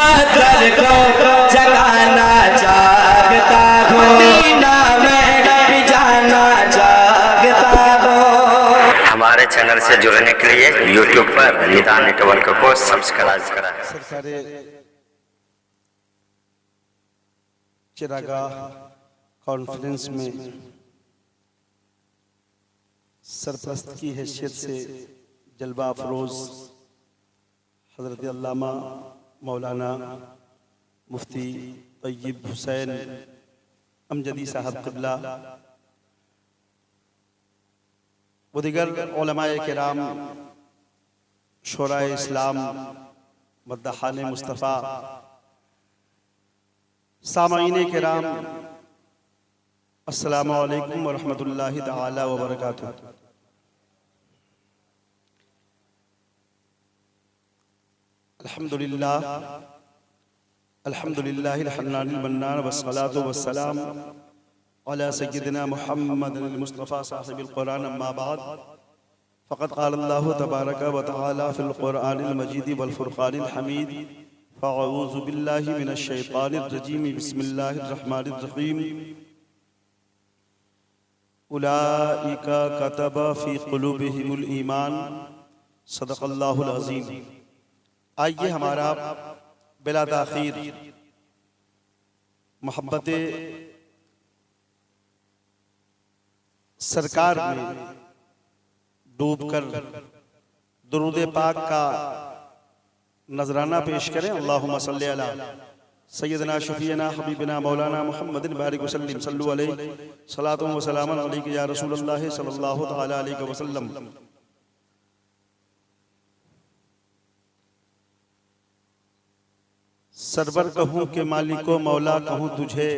मुकद्दर को जगाना चाहता हूँ, मदीना में भी जाना चाहता हूँ। हमारे चैनल से जुड़ने के लिए YouTube पर निदान नेटवर्क को सब्सक्राइब करें। सरकारे चिरागा कॉन्फ्रेंस में सरप्रस्त की हैसियत से जलवा अफरोज हज़रत अल्लामा मौलाना मुफ्ती तय्यब हुसैन अमजदी साहब क़िबला व दीगर उलमाए किराम, शोराए इस्लाम, मद्दाहाने मुस्तफ़ा, सामाईने किराम, अस्सलामु अलैकुम व रहमतुल्लाहि तआला व बरकातुहू। अल्हम्दुलिल्लाह अल्हम्दुलिल्लाहिल हन्नानिल मन्नान वस्सलातु वस्सलाम अला सय्यिदिना मुहम्मदिल मुस्तफ़ा साहिबिल कुरान, अम्मा बाद फ़क़द क़ाल अल्लाहु तबारक व तआला फ़िल क़ुरआनिल मजीद वल फ़ुरक़ानिल हमीद फ़अऊज़ु बिल्लाहि मिनश शैतानिर रजीम बिस्मिल्लाहिर रहमानिर रहीम उलाइका कतबा फ़ी क़ुलूबिहिमुल ईमान सदक़ल्लाहुल अज़ीम। आइए हमारा बिला ताख़ीर मोहब्बत सरकार में डूबकर दुरूद पाक का नजराना पेश करें। अल्लाहुम्मा सल्ली अला सय्यदना शफीना हबीबना मौलाना मुहम्मदिन बारिक वसल्लिम सल्लु अलैहि सलातुन व सलामुन अलैका या रसूलल्लाह सल्लल्लाहु तआला अलैहि वसल्लम। सरवर कहूँ के मालिको मौला कहूँ तुझे,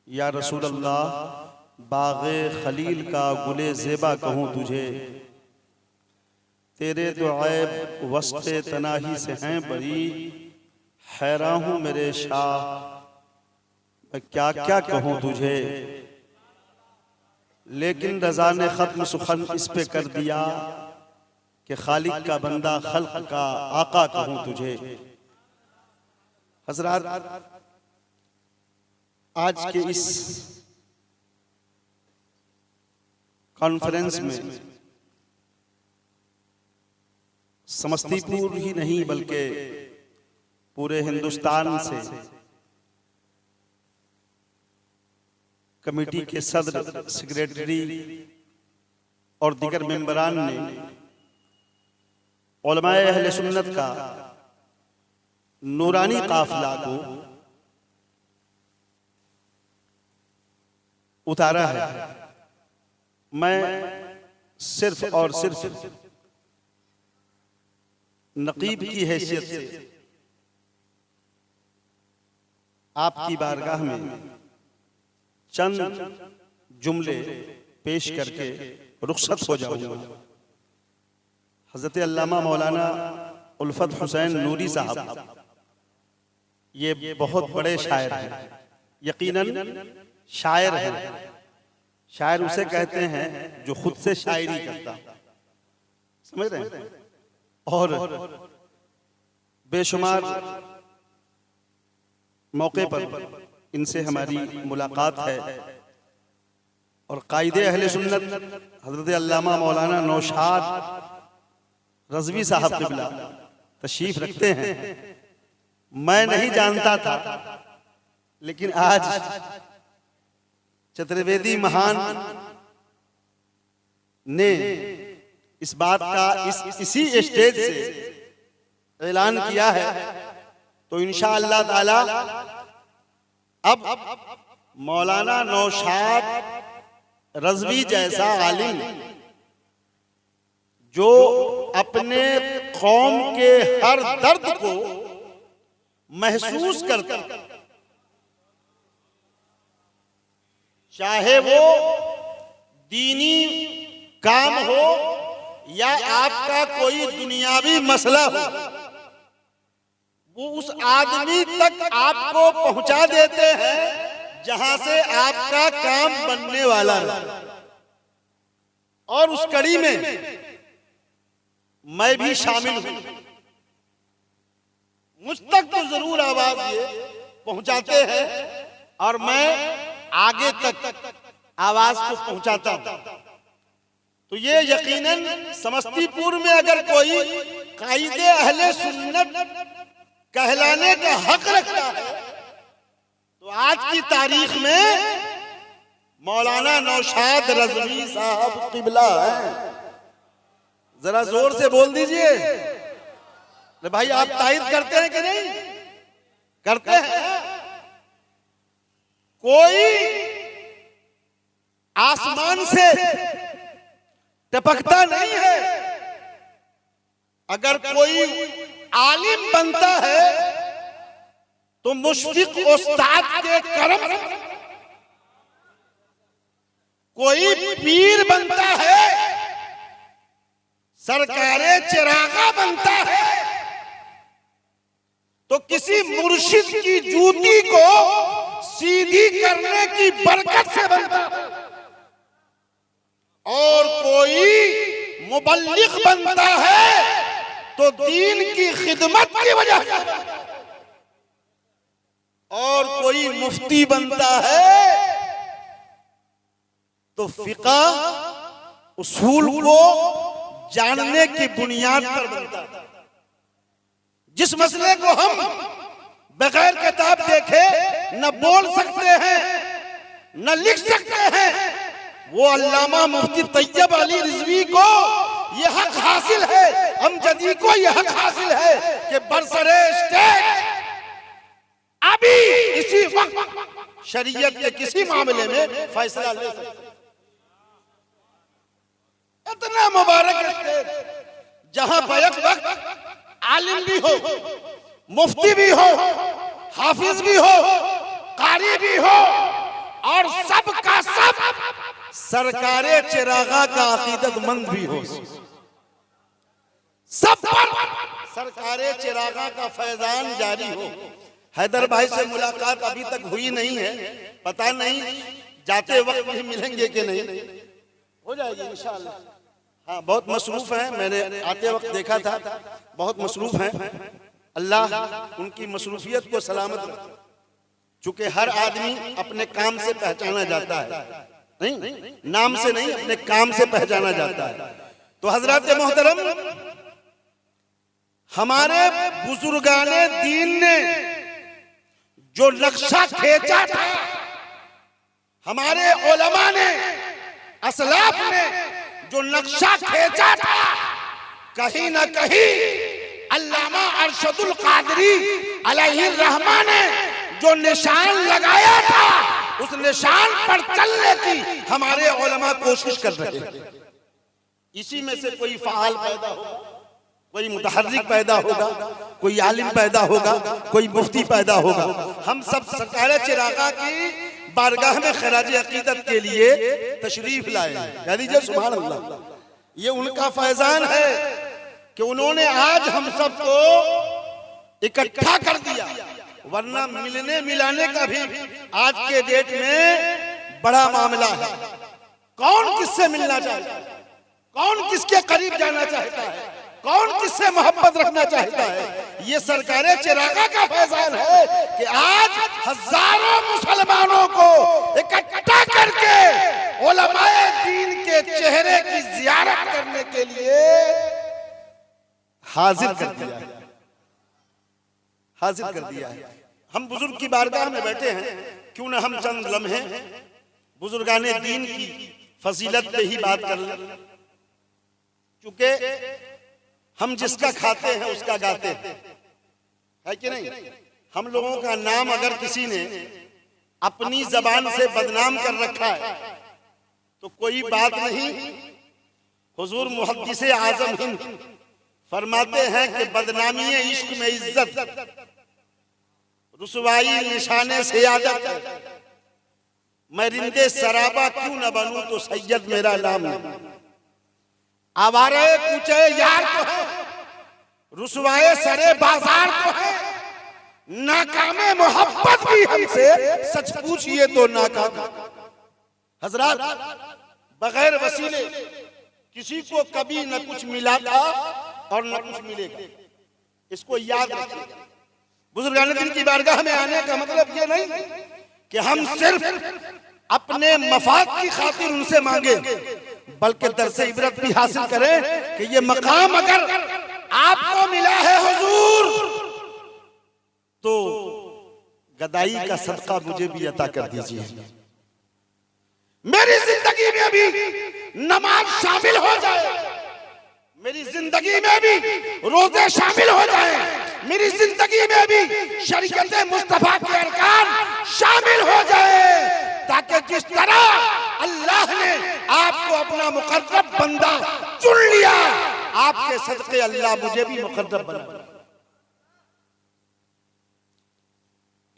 या रसूल अल्लाह बाग़े खलील का गुले ज़ेबा कहूँ तुझे। तेरे तो ऐब वस्फ़े तनाही से हैं बरी, हैरान हूँ मेरे शाह मैं क्या क्या कहूँ तुझे। लेकिन रज़ा ने ख़त्म सुखन इस पे कर दिया कि खालिक का बंदा खल्क़ का आका कहूँ तुझे। हज़रात, आज के इस कॉन्फ्रेंस में समस्तीपुर ही नहीं बल्कि पूरे हिंदुस्तान से कमेटी के सदर, सेक्रेटरी और दीगर मेंबरान ने उलमाए अहले सुन्नत का नूरानी काफिला को उतारा है। मैं सिर्फ और सिर्फ नकीब की हैसियत से आपकी बारगाह में चंद जुमले पेश करके रुखसत हो जाऊंगा। हज़रत अल्लामा मौलाना उल्फत हुसैन नूरी साहब ये बहुत बड़े शायर हैं, यकीनन शायर हैं। शायर उसे कहते हैं जो खुद से शायरी करता, समझ रहे हैं। और बेशुमार मौके पर इनसे हमारी मुलाकात है। और कायदे अहले सुन्नत हज़रत अल्लामा मौलाना नौशाद रज़वी साहब क़िबला तशरीफ रखते हैं। मैं नहीं जानता था, लेकिन आज चतुर्वेदी महान ने इस बात का इसी स्टेज से ऐलान किया है, तो इंशाअल्लाह ताला अब मौलाना नौशाद रज़वी जैसा आलिम जो अपने कौम के हर दर्द को महसूस करता, चाहे वो दीनी काम हो या आपका कोई दुनियावी मसला हो, वो उस आदमी तक आपको पहुंचा देते हैं जहां से आपका काम बनने वाला है। और उस कड़ी में मैं भी शामिल हूं। मुझ तक तो जरूर आवाज ये पहुंचाते हैं और मैं आगे तक आवाज को पहुंचाता हूं। तो ये यकीनन समस्तीपुर में अगर कोई कायदे अहले सुन्नत कहलाने का हक रखता है तो आज की तारीख में मौलाना नौशाद रज़वी साहब किबला है। जरा जोर से बोल दीजिए। अरे भाई आप तायद करते हैं कि नहीं करते हैं? कोई आसमान से टपकता नहीं है। अगर कोई आलिम बनता है तो मुश्फिक उस्ताद के करम से, कोई पीर बनता है, सरकारे चिरागा बनता है तो किसी मुर्शिद की जूती को सीधी करने की बरकत से बनता है। और कोई मुबल्लिग बनता है तो दीन की खिदमत की वजह से, और कोई मुफ्ती बनता है तो फिक़ा उसूल को जानने की बुनियाद पर बनता है। जिस मसले को हम बगैर किताब देखे न बोल सकते हैं न लिख सकते हैं, वो अल्लामा मुफ्ती तैयब अली रिजवी को यह हक हासिल है, अमजदी को यह हक हासिल है कि बरसरे स्टेज अभी इसी वक्त शरीयत के किसी मामले में फैसला ले सकते। इतना मुबारक स्टेज जहां बैक वक्त आलिम भी हो, मुफ्ती भी हो, हाफिज भी हो, कारी भी हो और सब का सब सरकारे चिरागा का अकीदतमंद भी हो। सब पर सरकारे चिरागा का फैजान जारी हो। हैदर भाई से मुलाकात अभी तक हुई नहीं है, पता नहीं जाते वक्त भी मिलेंगे कि नहीं। हो जाएगी इंशाअल्लाह। हाँ, बहुत मसरूफ हैं, मैंने आते वक्त देखा था, बहुत मसरूफ हैं। अल्लाह उनकी मसरूफियत को सलामत रखे। चूंकि हर आदमी अपने काम से पहचाना जाता है, नहीं नाम से नहीं, अपने काम से पहचाना जाता है। तो हजरत मोहतरम, हमारे बुजुर्गाने दीन ने जो नक्शा खींचा था, हमारे उलमा ने, असलाफ ने जो नक्शा खींचा था, कहीं ना कहीं अल्लामा अरशदुल कादरी अलैहिर्रहमा ने जो निशान लगाया था, उस निशान पर चलने की हमारे उलमा कोशिश कर रहे हैं। इसी में से कोई फ़ाल पैदा होगा, कोई मुतहर्रिक पैदा होगा, कोई आलिम पैदा होगा, कोई मुफ्ती पैदा होगा। हम सब सरकारे चिरागा की बारगाह में खराज अकीदत के लिए तशरीफ लाए। कह दीजिए सुभान अल्लाह। ये उनका फैजान है कि उन्होंने आज हम सबको इकट्ठा कर दिया, वरना मिलने मिलाने का भी आज के डेट में बड़ा मामला है। कौन किससे मिलना चाहता है, कौन किसके करीब जाना चाहता है, कौन किससे मोहब्बत रखना चाहता है। ये सरकारे चिरागा का फैजान है कि आज हजारों मुसलमानों को इकट्ठा करके उलमाए दीन के चेहरे की जियारत करने के लिए हाजिर कर दिया है, हाजिर कर दिया है। हम बुजुर्ग की बारगाह में बैठे हैं, क्यों ना हम चंद लम्हे बुजुर्गाने दीन की फजीलत पे ही बात कर लें। चूंकि हम जिसका खाते हैं उसका गाते हैं, है कि नहीं। हम लोगों का नाम अगर किसी ने अपनी जबान से बदनाम कर रखा है तो कोई बात नहीं। हुजूर मुहद्दिसे आजम हिंद फरमाते हैं कि बदनामी इश्क में इज्जत, रुसवाई निशाने से आदत है। मैं रिंदे सराबा क्यों न बनूं तो सैयद मेरा नाम है। आवारे पूछे यार तो है, रुसवाए सरे बाजार तो है, नाकामे मोहब्बत भी हमसे सच पूछिए तो नाकाम। हजरात, बगैर वसीले किसी को कभी न कुछ मिला था और न कुछ मिलेगा, इसको याद रखिए। बुजुर्गान दिन की बारगाह में आने का मतलब ये नहीं कि हम सिर्फ अपने मफाद की खातिर उनसे मांगे, बल्कि दर्स इबरत भी हासिल करें कि ये मकाम अगर आपको मिला है हुजूर, तो गदाई का सदका मुझे भी अता कर दीजिए। मेरी जिंदगी में भी नमाज शामिल हो जाए, मेरी जिंदगी में भी रोजे शामिल हो जाए, मेरी जिंदगी में भी शरीयत मुस्तफा के अरकान शामिल हो जाए, ताकि जिस तरह अल्लाह ने आपको अपना मुकर्रब बंदा चुन लिया, आपके सदके अल्लाह मुझे भी मुकर्रब बना।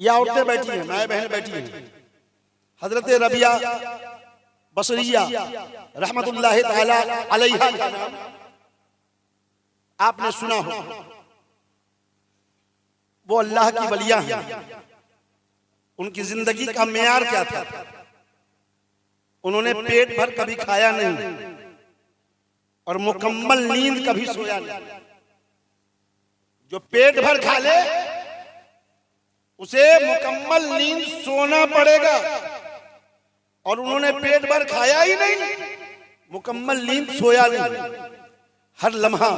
ये औरतें बैठी हैं, माए बहनें बैठी हैं। हजरत रबिया बसरिया रहमतुल्लाह ताला अलैहा का नाम आपने सुना हो। वो अल्लाह की वलिया हैं। उनकी जिंदगी का मेयार क्या था? उन्होंने पेट भर कभी खाया नहीं और मुकम्मल नींद कभी सोया नहीं। जो पेट भर खा ले उसे मुकम्मल नींद सोना पड़ेगा, और उन्होंने पेट भर खाया ही नहीं, मुकम्मल नींद सोया नहीं। हर लम्हा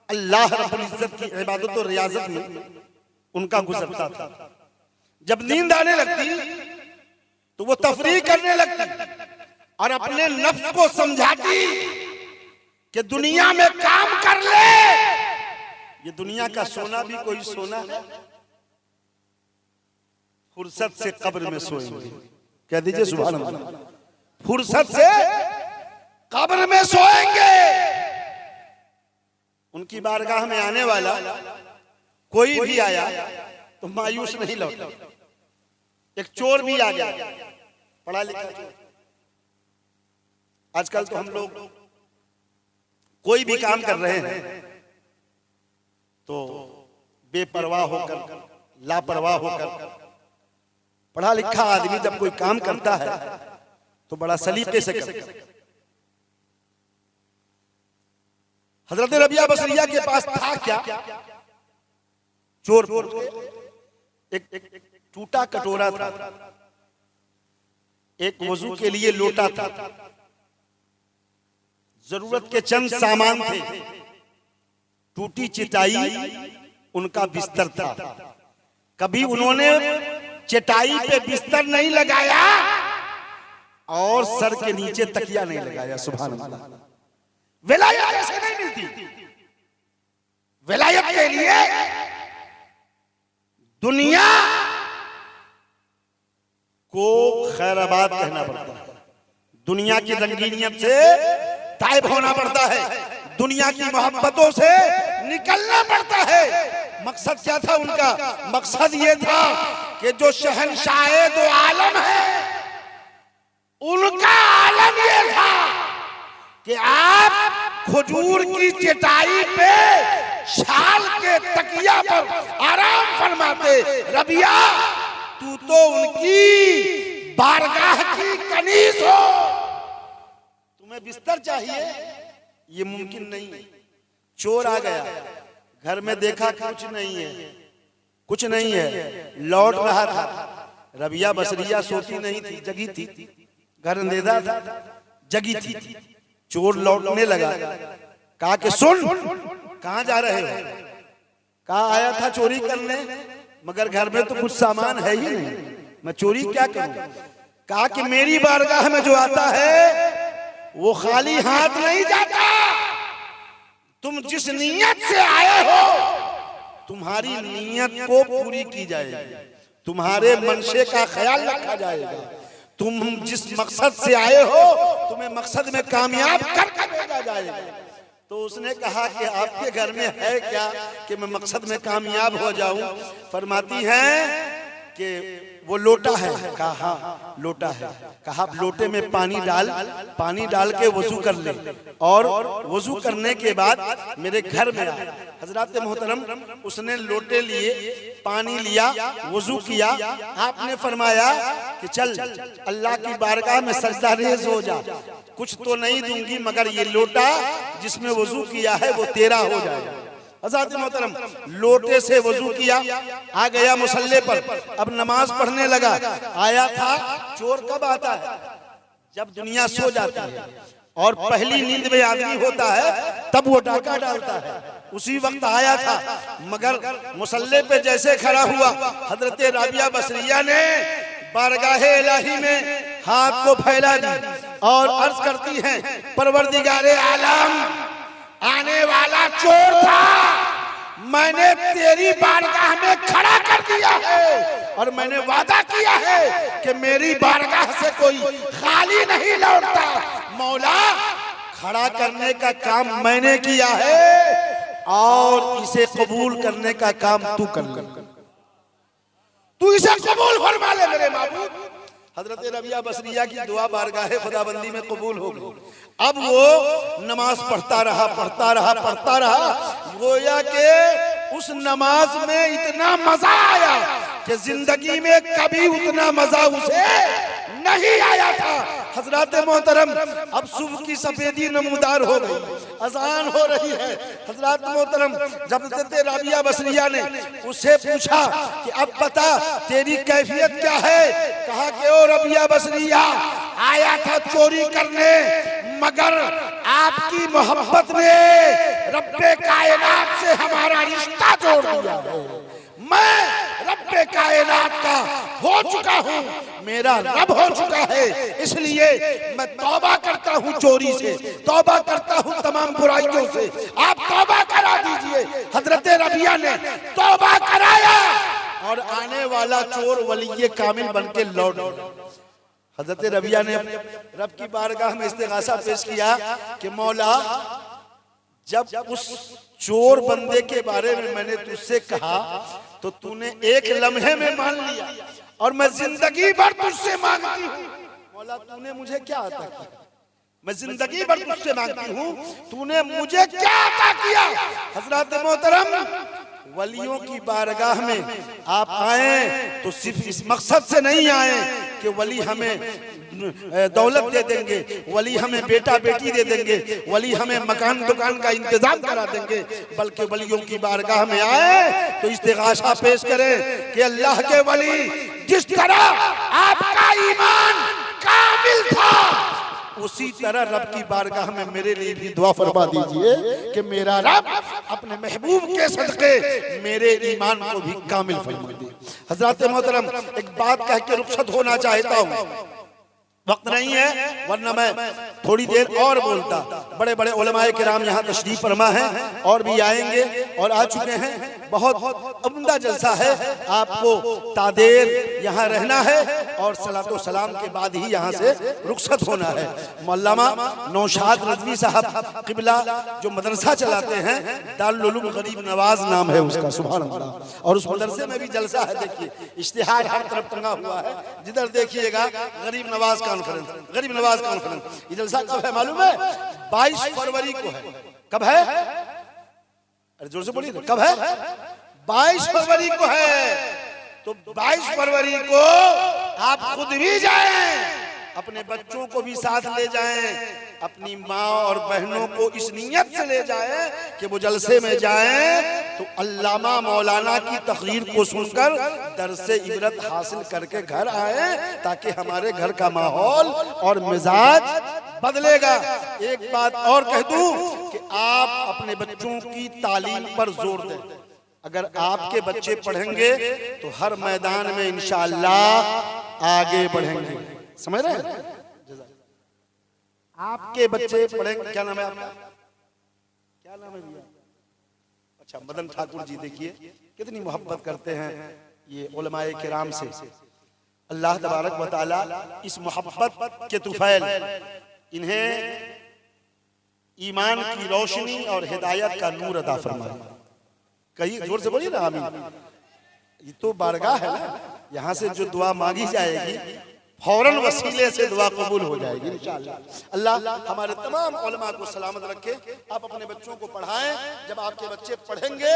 अल्लाह रब्बुल इज्जत की इबादत और रियाजत में उनका गुजरता था। जब नींद आने लगती तो वो तफरीह करने लगती और अपने नफ्स को समझाती कि दुनिया में काम कर ले, ये दुनिया का सोना भी कोई सोना है। फुर्सत से कब्र में सोएंगे, कह दीजिए सुभान अल्लाह। फुर्सत से कब्र में सोएंगे। उनकी बारगाह में आने वाला कोई भी आया तो मायूस नहीं लौटा। एक चोर भी आ गया, पढ़ा लिखा चोर। आजकल तो हम लोग कोई भी काम कर रहे हैं तो बेपरवाह होकर, लापरवाह होकर, पढ़ा लिखा आदमी जब कोई काम करता है तो बड़ा सलीके से करता है। हजरत रबिया बसरिया के पास था क्या? चोर एक टूटा कटोरा था, एक वजू के लिए लोटा था, जरूरत के चंद सामान थे, टूटी चटाई उनका बिस्तर था। कभी उन्होंने चटाई पे बिस्तर नहीं लगाया और सर के नीचे तकिया नहीं लगाया। सुभान अल्लाह। विलायत ऐसे नहीं मिलती। विलायत के लिए दुनिया को खैराबाद कहना पड़ता है, दुनिया की रंगीनियत से ताइब होना पड़ता है, दुनिया की मोहब्बतों से निकलना पड़ता है। मकसद क्या था उनका? मकसद ये था कि जो शहंशाहे दो आलम है, उनका आलम ये था कि आप खजूर की चटाई पे शाल के तकिया पर आराम फरमाते। रबिया, तू तो उनकी बारगाह की कनीज हो, तुम्हें बिस्तर चाहिए, ये मुमकिन नहीं। चोर आ गया, घर में देखा कुछ नहीं है, कुछ नहीं है, लौट रहा था। रबिया बसरिया सोती नहीं थी, जगी थी, घर अंधेरा था, जगी थी। चोर लौटने लगा, कहा कि सुन, कहां जा रहे हो? कहा आया था चोरी करने, मगर घर में तो कुछ सामान है ही नहीं, मैं चोरी क्या करूं? कहा कि मेरी बारगाह में जो आता है वो खाली हाथ नहीं जाता। तुम जिस नीयत से आए हो, तुम्हारी नीयत को पूरी की जाएगी, तुम्हारे मंशे का ख्याल रखा जाएगा। तुम जिस मकसद से आए हो, तुम्हें मकसद में कामयाब करके भेजा जाएगा। तो उसने कहा कि आपके घर में है क्या कि मैं मकसद में कामयाब हो जाऊं? फरमाती हैं कि वो लोटा है। कहा हाँ लोटा है। कहा लोटे में पानी डाल के वजू कर ले, और वजू करने के बाद मेरे घर में आ। हजरत मोहतरम, उसने लोटे लिए, पानी लिया, वजू किया। आपने फरमाया कि चल अल्लाह की बारगाह में सजदा रेज़ हो जा, कुछ तो नहीं दूंगी मगर ये लोटा जिसमें वजू किया है वो तेरा हो जाएगा। हज़रत मोहतरम लोटे से वजू किया, आ गया मुसल्ले पर, अब नमाज पढ़ने लगा। आया था, चोर कब आता है? जब दुनिया सो जाती है और पहली नींद में आदमी होता है तब वो डाका डालता है, उसी वक्त आया था। मगर मुसल्ले पे जैसे खड़ा हुआ, हजरत राबिया बसरिया ने बारगाहे इलाही में हाथ को फैला दी और अर्ज करती हैं, परवरदिगारे आलम, आने वाला चोर था, मैंने तेरी बारगाह में खड़ा कर दिया है और मैंने वादा किया है कि मेरी बारगाह से कोई खाली नहीं लौटता। मौला, खड़ा करने का काम मैंने किया है और इसे कबूल करने का काम तू कर ले, तू इसे कबूल फरमा ले मेरे माबूद। हजरत रबिया बसरिया की दुआ बारगाहे खुदाबंदी में कबूल हो गई। अब वो नमाज पढ़ता रहा, पढ़ता रहा, पढ़ता रहा। गोया के उस नमाज में इतना मजा आया कि जिंदगी में कभी उतना मजा उसे नहीं आया था। हजरत मोहतरम, अब सुबह की सफेदी नमूदार हो गई, अजान हो रही है। हजरत मोहतरम, जब हजरत राबिया बसरिया ने उससे पूछा कि अब बता तेरी कैफियत क्या है, कहा कि ओ रबिया बसरिया, आया था चोरी करने, मगर आपकी मोहब्बत ने रब्बे कायनात से हमारा रिश्ता जोड़ दिया है। मैं रब्बे कायनात का हो चुका हूँ, मेरा रब हो चुका है, इसलिए मैं तौबा करता हूँ चोरी से, तौबा करता हूँ तमाम बुराइयों से, आप तौबा करा दीजिए। हजरत रबिया ने तौबा कराया और आने वाला चोर वली कामिल बन के लौट गया। हजरत रबिया ने रब की बारगाह में इस्तिगासा पेश किया कि मौला, जब उस चोर बंदे के बारे में मैंने तुझसे कहा तो तूने एक लम्हे में मान लिया और मैं जिंदगी भर तुझसे मांगती हूँ। मौला, तूने मुझे क्या अता किया? मैं जिंदगी भर तुझसे मांगती हूँ, तूने मुझे क्या अता किया? हजरत मोहतरम, वलियों की बारगाह में आप आए तो सिर्फ इस मकसद से नहीं आए कि वली हमें दौलत दे देंगे, वली हमें बेटा बेटी दे देंगे, वली हमें मकान दुकान का इंतजाम करा देंगे, बल्कि वलियों की बारगाह में आए तो इस्तिगासा पेश करें कि अल्लाह के वली, जिस तरह आपका ईमान कामिल था, उसी तरह रब की बारगाह में मेरे लिए भी दुआ फरमा दीजिए कि मेरा रब अपने महबूब के सदके मेरे ईमान को भी कामिल फरमा दे। हजरत मोहतरम, एक बात कह के रुखसत होना चाहता हूँ, वक्त नहीं है वरना मैं थोड़ी देर और बोलता। बड़े बड़े उलमाए किराम यहाँ तशरीफ फरमा हैं और भी आएंगे और आ चुके हैं। बहुत उम्दा जलसा है, आपको तादेर यहाँ रहना है और सलातो सलाम के बाद ही यहाँ से रुखसत होना है। मौलाना नौशाद रज़वी साहब किबला जो मदरसा चलाते हैं, दारुल उलूम गरीब नवाज नाम है उसका, सुभान अल्लाह। और उस मदरसे में भी जलसा है, देखिए इश्तिहार हर तरफ टंगा हुआ है, जिधर देखिएगा गरीब नवाज कॉन्फ्रेंस, गरीब नवाज कॉन्फ्रेंस। ये जलसा कब है मालूम है? 22 फरवरी को है। कब है? अरे जोर से बोलिए, कब है? 22 फरवरी को है। तो 22 फरवरी को आप खुद भी जाएं, अपने बच्चों को भी साथ ले जाएं, अपनी माँ और बहनों को इस नियत से ले जाएं कि वो जलसे में जाएं तो अल्लामा मौलाना की तकरीर को सुनकर दरसे इबरत हासिल करके घर आए, ताकि हमारे घर का माहौल और मिजाज बदलेगा। एक बात और कह दूं कि आप अपने बच्चों की तालीम पर जोर दें। अगर आपके बच्चे पढ़ेंगे तो हर मैदान में इंशाअल्लाह आगे बढ़ेंगे। समझ रहे हैं? आपके बच्चे पढ़ेंगे। क्या नाम है आपका? क्या नाम है भैया? अच्छा, मदन ठाकुर जी। देखिए कितनी मोहब्बत करते हैं ये उलमाए किराम से। अल्लाह तबारक व तआला इस मोहब्बत के तुफैल इन्हें ईमान की रोशनी और हिदायत का नूर अता फरमाए। कहीं जोर से बोलिए ना आमीन। ये तो बारगाह है ना, यहाँ से जो दुआ मांगी जाएगी फौरन वसीले से दुआ कबूल हो जाएगी इंशाअल्लाह। अल्लाह हमारे तमाम उलमा को सलामत रखे। आप अपने बच्चों को पढ़ाएं। जब आपके बच्चे पढ़ेंगे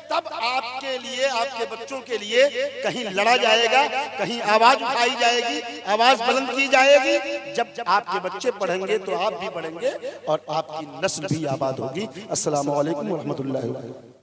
तब आपके लिए, आपके बच्चों के लिए कहीं लड़ा जाएगा, कहीं आवाज उठाई जाएगी, आवाज बुलंद की जाएगी। जब आपके बच्चे पढ़ेंगे तो आप भी पढ़ेंगे और आपकी नस्ल भी आबाद होगी। अस्सलामु अलैकुम व रहमतुल्लाहि व बरकातहू।